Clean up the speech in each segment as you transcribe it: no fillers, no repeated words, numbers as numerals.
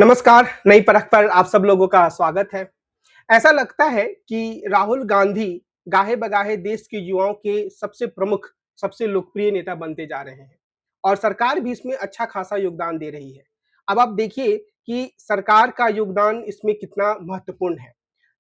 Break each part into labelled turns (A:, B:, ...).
A: नमस्कार, नई परख पर आप सब लोगों का स्वागत है। ऐसा लगता है कि राहुल गांधी गाहे-बगाहे देश के युवाओं के सबसे प्रमुख, सबसे लोकप्रिय नेता बनते जा रहे हैं और सरकार भी इसमें अच्छा खासा योगदान दे रही है। अब आप देखिए कि सरकार का योगदान इसमें कितना महत्वपूर्ण है।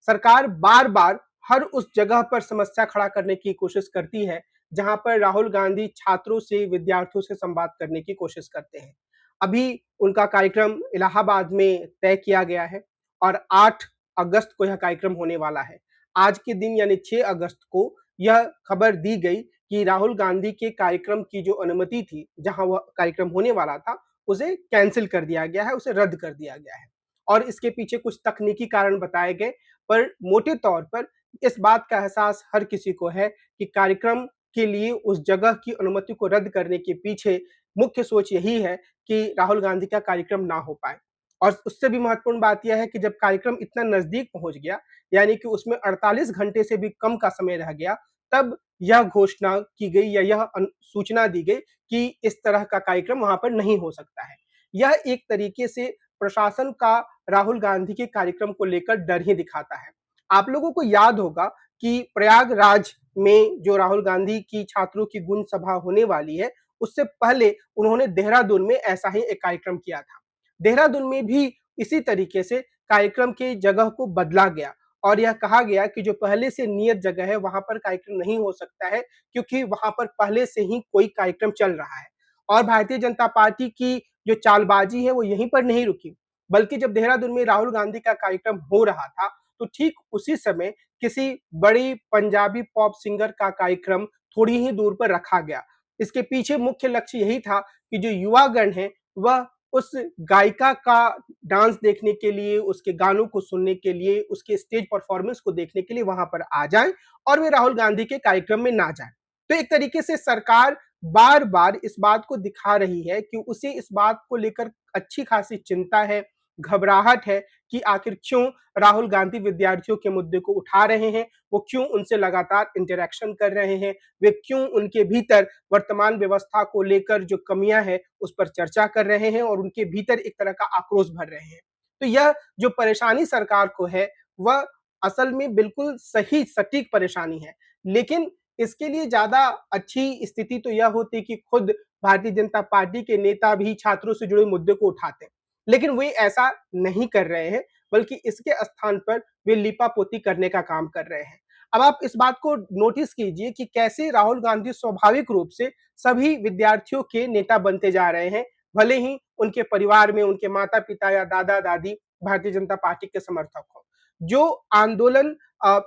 A: सरकार बार-बार हर उस जगह पर समस्या खड़ा करने की कोशिश करती है, जहाँ पर राहुल गांधी छात्रों से, विद्यार्थियों से संवाद करने की कोशिश करते हैं। अभी उनका कार्यक्रम इलाहाबाद में तय किया गया है और 8 अगस्त को यह कार्यक्रम होने वाला है। आज के दिन यानी 6 अगस्त को यह खबर दी गई कि राहुल गांधी के कार्यक्रम की जो अनुमति थी, जहाँ वह कार्यक्रम होने वाला था, उसे कैंसल कर दिया गया है, उसे रद्द कर दिया गया है। और इसके पीछे कुछ तकनीकी कारण बताए गए, पर मोटे तौर पर इस बात का एहसास हर किसी को है कि कार्यक्रम के लिए उस जगह की अनुमति को रद्द करने के पीछे मुख्य सोच यही है कि राहुल गांधी का कार्यक्रम ना हो पाए। और उससे भी महत्वपूर्ण बात यह है कि जब कार्यक्रम इतना नज़दीक पहुँच गया, यानी कि उसमें 48 घंटे से भी कम का समय रह गया, तब यह घोषणा की गई या यह सूचना दी गई कि इस तरह का कार्यक्रम वहाँ पर नहीं हो सकता है। यह एक तरीके से प्रशासन का राहुल गांधी के कार्यक्रम को लेकर डर ही दिखाता है। आप लोगों को याद होगा कि प्रयागराज में जो राहुल गांधी की छात्रों की गुण सभा होने वाली है, उससे पहले उन्होंने देहरादून में ऐसा ही एक कार्यक्रम किया था। देहरादून में भी इसी तरीके से कार्यक्रम की जगह को बदला गया और यह कहा गया कि जो पहले से नियत जगह है, वहाँ पर कार्यक्रम नहीं हो सकता है, क्योंकि वहाँ पर पहले से ही कोई कार्यक्रम चल रहा है। और भारतीय जनता पार्टी की जो चालबाज़ी है, वो यहीं पर नहीं रुकी, बल्कि जब देहरादून में राहुल गांधी का कार्यक्रम हो रहा था, तो ठीक उसी समय किसी बड़ी पंजाबी पॉप सिंगर का कार्यक्रम थोड़ी ही दूर पर रखा गया। इसके पीछे मुख्य लक्ष्य यही था कि जो युवागण हैं, वह उस गायिका का डांस देखने के लिए, उसके गानों को सुनने के लिए, उसके स्टेज परफॉर्मेंस को देखने के लिए वहाँ पर आ जाएँ और वे राहुल गांधी के कार्यक्रम में ना जाएँ। तो एक तरीके से सरकार बार-बार इस बात को दिखा रही है कि उसे इस बात को लेकर अच्छी खासी चिंता है, घबराहट है कि आखिर क्यों राहुल गांधी विद्यार्थियों के मुद्दे को उठा रहे हैं, वो क्यों उनसे लगातार इंटरैक्शन कर रहे हैं, वे क्यों उनके भीतर वर्तमान व्यवस्था को लेकर जो कमियां हैं उस पर चर्चा कर रहे हैं और उनके भीतर एक तरह का आक्रोश भर रहे हैं। तो यह जो परेशानी सरकार को है, वह असल में बिल्कुल सही सटीक परेशानी है, लेकिन इसके लिए ज्यादा अच्छी स्थिति तो यह होती कि खुद भारतीय जनता पार्टी के नेता भी छात्रों से जुड़े मुद्दे को उठाते, लेकिन वे ऐसा नहीं कर रहे हैं, बल्कि इसके स्थान पर वे लीपापोती करने का काम कर रहे हैं। अब आप इस बात को नोटिस कीजिए कि कैसे राहुल गांधी स्वाभाविक रूप से सभी विद्यार्थियों के नेता बनते जा रहे हैं, भले ही उनके परिवार में उनके माता-पिता या दादा-दादी भारतीय जनता पार्टी के समर्थक हों। जो आंदोलन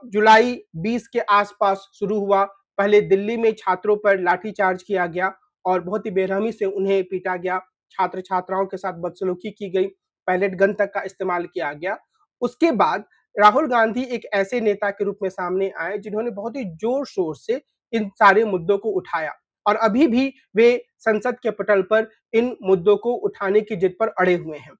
A: जुलाई 20 के आस-पास शुरू हुआ, पहले दिल्ली में छात्रों पर लाठीचार्ज किया गया और बहुत ही बेरहमी से उन्हें पीटा गया, छात्र-छात्राओं के साथ बदसलूकी की गई, पैलेट गन तक का इस्तेमाल किया गया। उसके बाद राहुल गांधी एक ऐसे नेता के रूप में सामने आए जिन्होंने बहुत ही जोर-शोर से इन सारे मुद्दों को उठाया और अभी भी वे संसद के पटल पर इन मुद्दों को उठाने की जिद पर अड़े हुए हैं।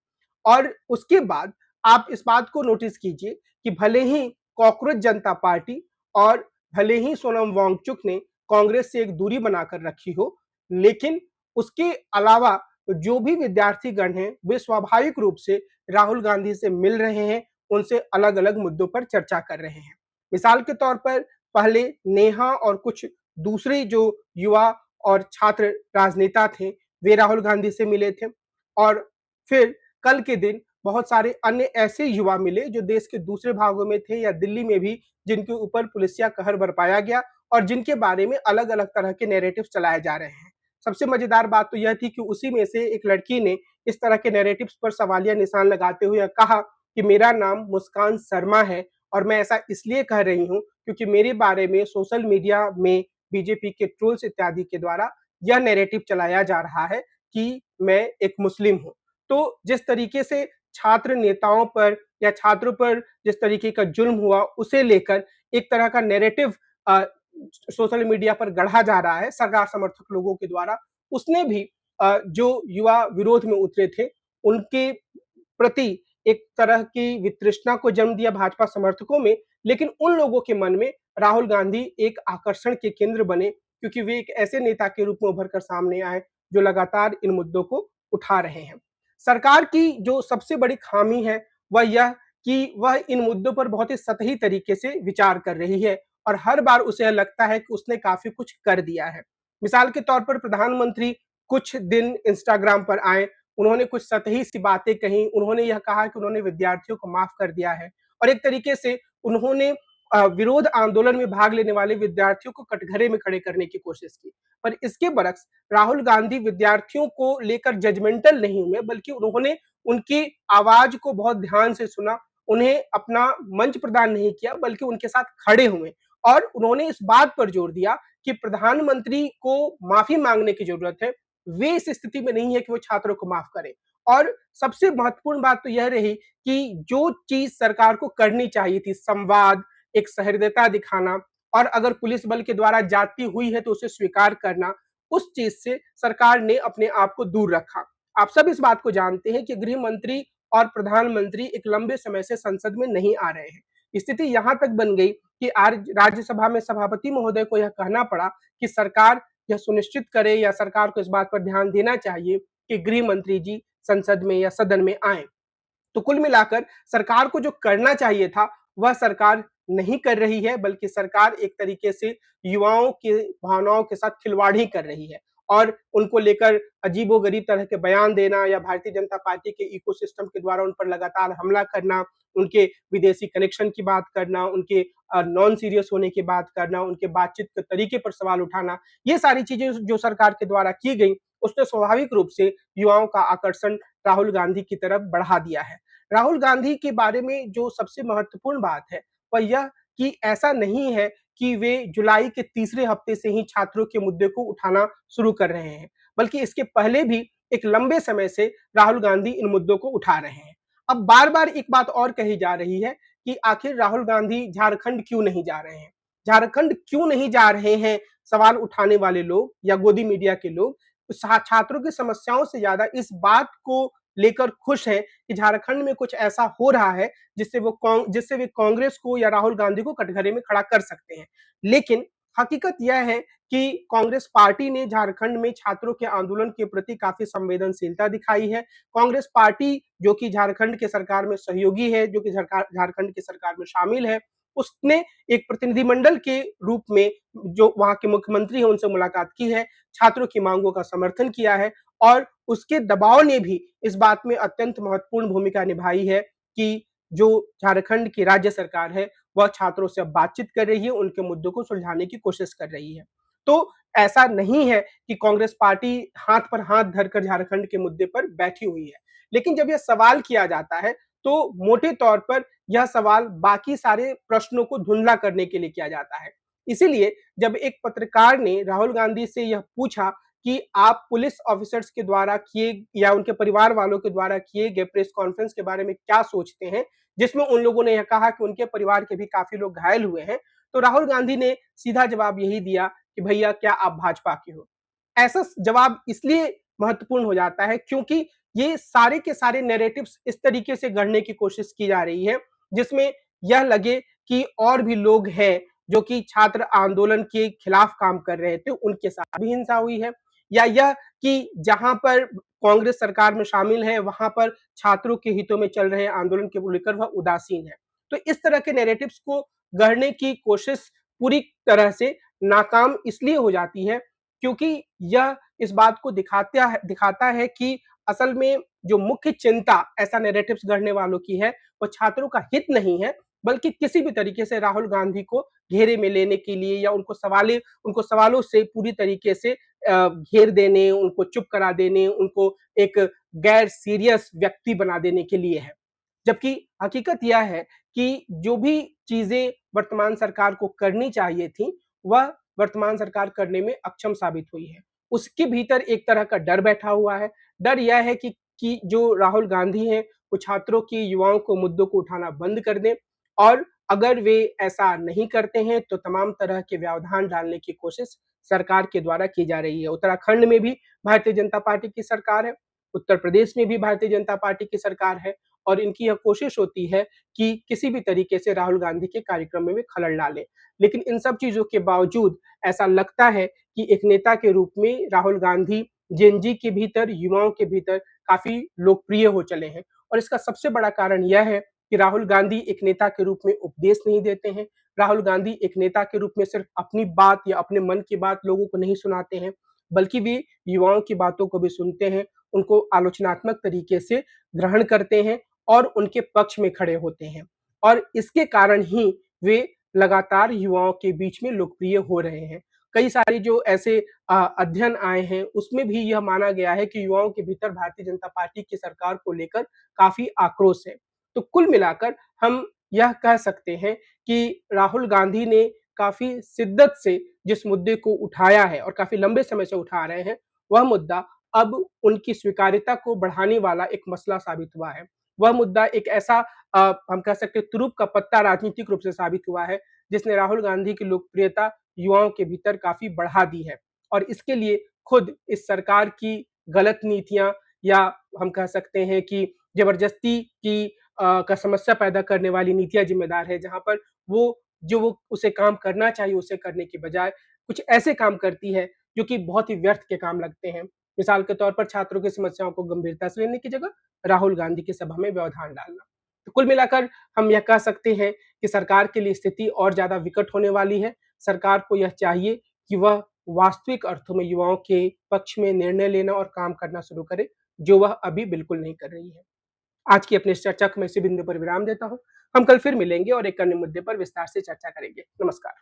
A: और उसके बाद आप इस बात को नोटिस कीजिए कि भले ही कॉकरोच जनता पार्टी और भले ही सोनम वांगचुक ने कांग्रेस से एक दूरी बनाकर रखी हो, लेकिन उसके अलावा जो भी विद्यार्थीगण हैं, वे स्वाभाविक रूप से राहुल गांधी से मिल रहे हैं, उनसे अलग-अलग मुद्दों पर चर्चा कर रहे हैं। मिसाल के तौर पर पहले नेहा और कुछ दूसरे जो युवा और छात्र राजनेता थे, वे राहुल गांधी से मिले थे और फिर कल के दिन बहुत सारे अन्य ऐसे युवा मिले जो देश के दूसरे भागों में थे या दिल्ली में भी, जिनके ऊपर पुलिसिया कहर बरपाया गया और जिनके बारे में अलग-अलग तरह के नैरेटिव्स चलाए जा रहे हैं। सबसे मजेदार बात तो यह थी कि उसी में से एक लड़की ने इस तरह के नैरेटिव्स पर सवालिया निशान लगाते हुए कहा कि मेरा नाम मुस्कान शर्मा है और मैं ऐसा इसलिए कह रही हूँ क्योंकि मेरे बारे में सोशल मीडिया में बीजेपी के ट्रोल्स इत्यादि के द्वारा यह नैरेटिव चलाया जा रहा है कि मैं एक मुस्लिम हूँ। तो जिस तरीके से छात्र नेताओं पर या छात्रों पर जिस तरीके का जुल्म हुआ, उसे लेकर एक तरह का नैरेटिव अ, सोशल मीडिया पर गढ़ा जा रहा है सरकार समर्थक लोगों के द्वारा, उसने भी जो युवा विरोध में उतरे थे, उनके प्रति एक तरह की वितृष्णा को जन्म दिया भाजपा समर्थकों में, लेकिन उन लोगों के मन में राहुल गांधी एक आकर्षण के केंद्र बने क्योंकि वे एक ऐसे नेता के रूप में उभर कर सामने आए, जो लगातार इन मुद्दों को उठा रहे हैं। सरकार की जो सबसे बड़ी खामी है, वह यह कि वह इन मुद्दों पर बहुत ही सतही तरीके से विचार कर रही है और हर बार उसे लगता है कि उसने काफ़ी कुछ कर दिया है। मिसाल के तौर पर प्रधानमंत्री कुछ दिन इंस्टाग्राम पर आए, उन्होंने कुछ सतही सी बातें कहीं, उन्होंने यह कहा कि उन्होंने विद्यार्थियों को माफ़ कर दिया है और एक तरीके से उन्होंने विरोध आंदोलन में भाग लेने वाले विद्यार्थियों को कटघरे में खड़े करने की कोशिश की। पर इसके बरक्स राहुल गांधी विद्यार्थियों को लेकर जजमेंटल नहीं हुए, बल्कि उन्होंने उनकी आवाज़ को बहुत ध्यान से सुना, उन्हें अपना मंच प्रदान नहीं किया, बल्कि उनके साथ खड़े हुए और उन्होंने इस बात पर जोर दिया कि प्रधानमंत्री को माफ़ी माँगने की ज़रूरत है। वे इस स्थिति में नहीं है कि वो छात्रों को माफ़ करें और सबसे महत्वपूर्ण बात तो यह रही कि जो चीज़ सरकार को करनी चाहिए थी, संवाद, एक सहृदयता दिखाना और अगर पुलिस बल के द्वारा जाती हुई है तो उसे स्वीकार करना, उस चीज़ से सरकार ने अपने आप को दूर रखा। आप सब इस बात को जानते हैं कि गृह मंत्री और प्रधानमंत्री एक लंबे समय से संसद में नहीं आ रहे हैं। स्थिति यहाँ तक बन गई कि आज राज्यसभा में सभापति महोदय को यह कहना पड़ा कि सरकार यह सुनिश्चित करे या सरकार को इस बात पर ध्यान देना चाहिए कि गृह मंत्री जी संसद में या सदन में आएँ। तो कुल मिलाकर सरकार को जो करना चाहिए था, वह सरकार नहीं कर रही है, बल्कि सरकार एक तरीके से युवाओं की भावनाओं के साथ खिलवाड़ ही कर रही है और उनको लेकर अजीबो-गरीब तरह के बयान देना या भारतीय जनता पार्टी के इकोसिस्टम के द्वारा उन पर लगातार हमला करना, उनके विदेशी कनेक्शन की बात करना, उनके नॉन सीरियस होने की बात करना, उनके बातचीत के तरीके पर सवाल उठाना, ये सारी चीज़ें जो सरकार के द्वारा की गई, उसने स्वाभाविक रूप से युवाओं का आकर्षण राहुल गांधी की तरफ बढ़ा दिया है। राहुल गांधी के बारे में जो सबसे महत्वपूर्ण बात है, वह यह कि ऐसा नहीं है कि वे जुलाई के तीसरे हफ्ते से ही छात्रों के मुद्दे को उठाना शुरू कर रहे हैं, बल्कि इसके पहले भी एक लंबे समय से राहुल गांधी इन मुद्दों को उठा रहे हैं। अब बार-बार एक बात और कही जा रही है कि आखिर राहुल गांधी झारखंड क्यों नहीं जा रहे हैं? झारखंड क्यों नहीं जा रहे हैं, सवाल उठाने वाले लोग या गोदी मीडिया के लोग छात्रों की समस्याओं से ज्यादा इस बात को लेकर खुश हैं कि झारखंड में कुछ ऐसा हो रहा है जिससे वे कांग्रेस को या राहुल गांधी को कटघरे में खड़ा कर सकते हैं। लेकिन हकीकत यह है कि कांग्रेस पार्टी ने झारखंड में छात्रों के आंदोलन के प्रति काफी संवेदनशीलता दिखाई है। कांग्रेस पार्टी जो कि झारखंड के सरकार में सहयोगी है, जो कि झारखंड की सरकार में शामिल है, उसने एक प्रतिनिधिमंडल के रूप में जो वहाँ के मुख्यमंत्री हैं उनसे मुलाकात की है, छात्रों की मांगों का समर्थन किया है और उसके दबाव ने भी इस बात में अत्यंत महत्वपूर्ण भूमिका निभाई है कि जो झारखंड की राज्य सरकार है, वह छात्रों से अब बातचीत कर रही है, उनके मुद्दों को सुलझाने की कोशिश कर रही है। तो ऐसा नहीं है कि कांग्रेस पार्टी हाथ पर हाथ धरकर झारखंड के मुद्दे पर बैठी हुई है। लेकिन जब यह सवाल किया जाता है, तो मोटे तौर पर यह सवाल बाकी सारे प्रश्नों को धुंधला करने के लिए किया जाता है। इसीलिए जब एक पत्रकार ने राहुल गांधी से यह पूछा कि आप पुलिस ऑफिसर्स के द्वारा किए या उनके परिवार वालों के द्वारा किए गए प्रेस कॉन्फ्रेंस के बारे में क्या सोचते हैं, जिसमें उन लोगों ने यह कहा कि उनके परिवार के भी काफ़ी लोग घायल हुए हैं, तो राहुल गांधी ने सीधा जवाब यही दिया कि भैया क्या आप भाजपा के हो? ऐसा जवाब इसलिए महत्वपूर्ण हो जाता है क्योंकि ये सारे के सारे नैरेटिव्स इस तरीके से गढ़ने की कोशिश की जा रही है, जिसमें यह लगे कि और भी लोग हैं जो कि छात्र आंदोलन के खिलाफ काम कर रहे थे, उनके साथ भी हिंसा हुई है या यह कि जहां पर कांग्रेस सरकार में शामिल है, वहां पर छात्रों के हितों में चल रहे आंदोलन के लेकर वह उदासीन है। तो इस तरह के नैरेटिव्स को गढ़ने की कोशिश पूरी तरह से नाकाम इसलिए हो जाती है क्योंकि यह इस बात को दिखाता है कि असल में जो मुख्य चिंता ऐसा नैरेटिव्स गढ़ने वालों की है, वो छात्रों का हित नहीं है, बल्कि किसी भी तरीके से राहुल गांधी को घेरे में लेने के लिए या उनको सवालों से पूरी तरीके से घेर देने, उनको चुप करा देने, उनको एक गैर सीरियस व्यक्ति बना देने के लिए है। जबकि हकीकत यह है कि जो भी चीज़ें वर्तमान सरकार को करनी चाहिए थी, वह वर्तमान सरकार करने में अक्षम साबित हुई है। उसके भीतर एक तरह का डर बैठा हुआ है। डर यह है कि जो राहुल गांधी हैं, वो छात्रों की, युवाओं को मुद्दों को उठाना बंद कर दें और अगर वे ऐसा नहीं करते हैं, तो तमाम तरह के व्यवधान डालने की कोशिश सरकार के द्वारा की जा रही है। उत्तराखंड में भी भारतीय जनता पार्टी की सरकार है, उत्तर प्रदेश में भी भारतीय जनता पार्टी की सरकार है और इनकी यह कोशिश होती है कि किसी भी तरीके से राहुल गांधी के कार्यक्रम में वे खलल डालें। लेकिन इन सब चीज़ों के बावजूद ऐसा लगता है कि एक नेता के रूप में राहुल गांधी जेन ज़ी के भीतर, युवाओं के भीतर काफ़ी लोकप्रिय हो चले हैं। और इसका सबसे बड़ा कारण यह है कि राहुल गांधी एक नेता के रूप में उपदेश नहीं देते हैं। राहुल गांधी एक नेता के रूप में सिर्फ अपनी बात या अपने मन की बात लोगों को नहीं सुनाते हैं, बल्कि वे युवाओं की बातों को भी सुनते हैं, उनको आलोचनात्मक तरीके से ग्रहण करते हैं और उनके पक्ष में खड़े होते हैं। और इसके कारण ही वे लगातार युवाओं के बीच में लोकप्रिय हो रहे हैं। कई सारे जो ऐसे अध्ययन आए हैं, उसमें भी यह माना गया है कि युवाओं के भीतर भारतीय जनता पार्टी की सरकार को लेकर काफ़ी आक्रोश है। तो कुल मिलाकर हम यह कह सकते हैं कि राहुल गांधी ने काफ़ी शिद्दत से जिस मुद्दे को उठाया है और काफ़ी लंबे समय से उठा रहे हैं, वह मुद्दा अब उनकी स्वीकार्यता को बढ़ाने वाला एक मसला साबित हुआ है। वह मुद्दा एक ऐसा हम कह सकते हैं तुरुप का पत्ता राजनीतिक रूप से साबित हुआ है, जिसने राहुल गांधी की लोकप्रियता युवाओं के भीतर काफ़ी बढ़ा दी है। और इसके लिए खुद इस सरकार की गलत नीतियाँ या हम कह सकते हैं कि ज़बरदस्ती की का समस्या पैदा करने वाली नीतियाँ ज़िम्मेदार है, जहाँ पर वो उसे काम करना चाहिए, उसे करने की बजाय कुछ ऐसे काम करती है, जो कि बहुत ही व्यर्थ के काम लगते हैं। मिसाल के तौर पर छात्रों की समस्याओं को गंभीरता से लेने की जगह राहुल गांधी की सभा में व्यवधान डालना। तो कुल मिलाकर हम यह कह सकते हैं कि सरकार के लिए स्थिति और ज़्यादा विकट होने वाली है। सरकार को यह चाहिए कि वह वास्तविक अर्थों में युवाओं के पक्ष में निर्णय लेना और काम करना शुरू करे, जो वह अभी बिल्कुल नहीं कर रही है। आज की अपनी इस चर्चा को मैं इसी बिंदु पर विराम देता हूँ। हम कल फिर मिलेंगे और एक अन्य मुद्दे पर विस्तार से चर्चा करेंगे। नमस्कार।